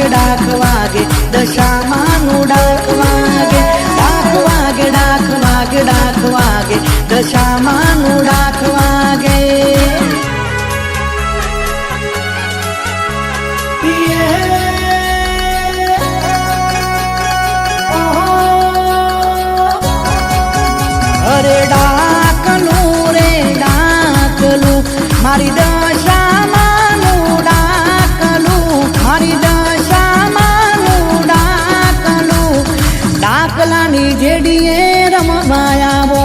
ડાક વાગે દશામાનું ડાક વાગે ડાક વાગે ડાક વાગે ડાક વાગે દશામાનું ડાક વાગે અરે ડાકલું રે ડાકલું મારી દશામાનું ડાકલું મારી દશામાનું ડાકલું ડાકલાની જેડીએ રમવા આવો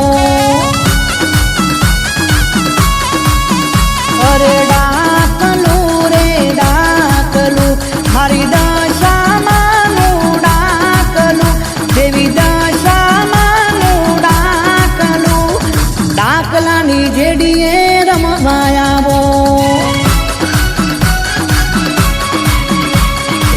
અરે ડાકલું રે ડાકલું મારી દશામાનું ડાકલું દેવી ડાકલાની જેડીએ રમવા આવો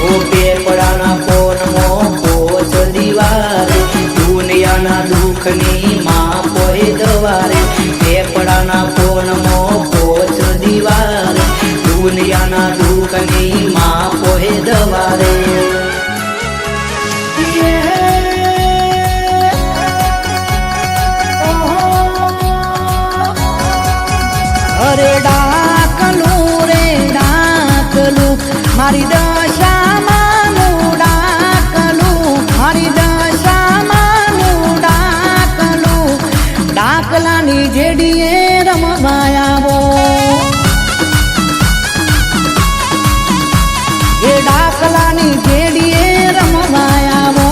ઓ પેપડાના ફોનમાં પોચ દિવારે દુનિયાના દુઃખની માં પોહે દવારે પેપડાના ફોનમાં પોચ દિવારે દુનિયાના દુઃખની માં પોહે દવારે અરે ડાકલું રે ડાકલું મારી દશામાનું ડાકલું મારી દશામાનું ડાકલું ડાકલાની જેડીએ રમવા આવો એ ડાકલાની જેડીએ રમવા આવો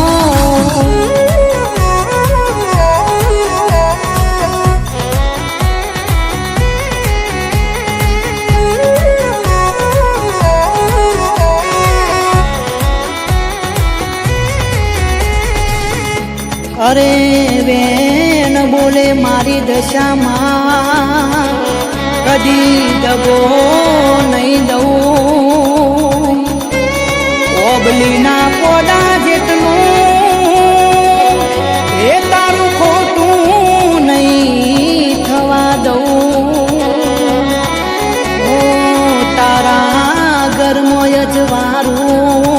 અરે વેણ બોલે મારી દશામાં કદી દગો નહીં દઉં ઓબલીના પોડા જેટલું એ તારું ખોટું નહીં થવા દઉં ઓ તારા ઘરમાં અજવારું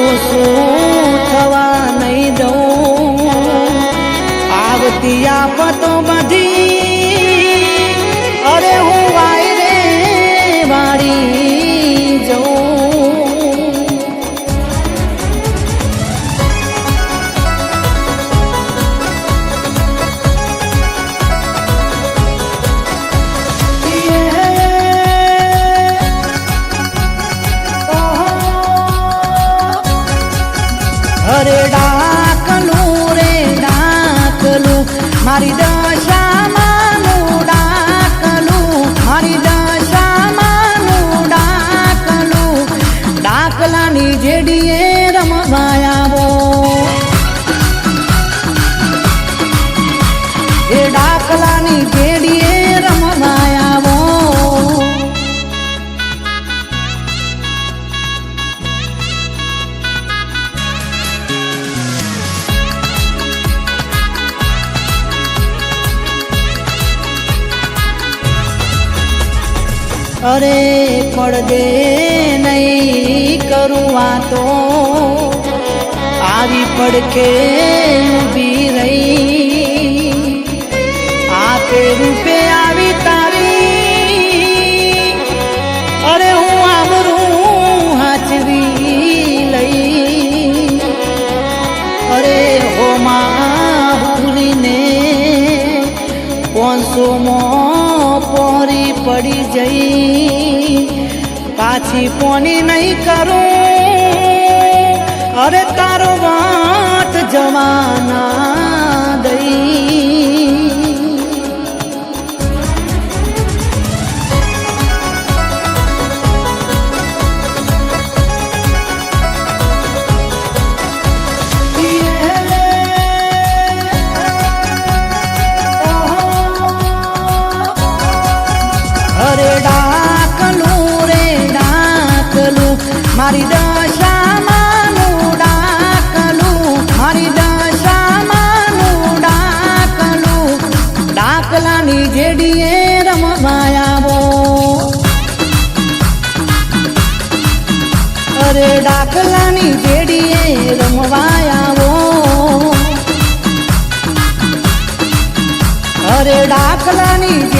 ઓછું થવા નહીં દઉં આવતી આફતો બધી અરે હું વાયરે વાળી જઉં અરે ડાકલું રે ડાકલું મારી દશામાનું ડાકલું મારી દશામાનું ડાકલું ડાકલાની જેડીએ રમવા આવો એ ડાકલાની જેડીએ રમવા આવો અરે પડદે નહીં કરું વાતો આવી પડખે ઊભી રહી આપે રૂપે આવી તારી અરે હું આમરું હાચવી લઈ અરે હોમાં હુરીને 500 પોરી પડી જઈ પાછી પોની નહીં કરું અરે તારો વાત જવાના દઈ અરે ડાકલું રે ડાકલું મારી દશામાનું ડાકલું મારી દશામાનું ડાકલું ડાકલાની જેડીએ રમવા આવો અરે અરે ડાકલાની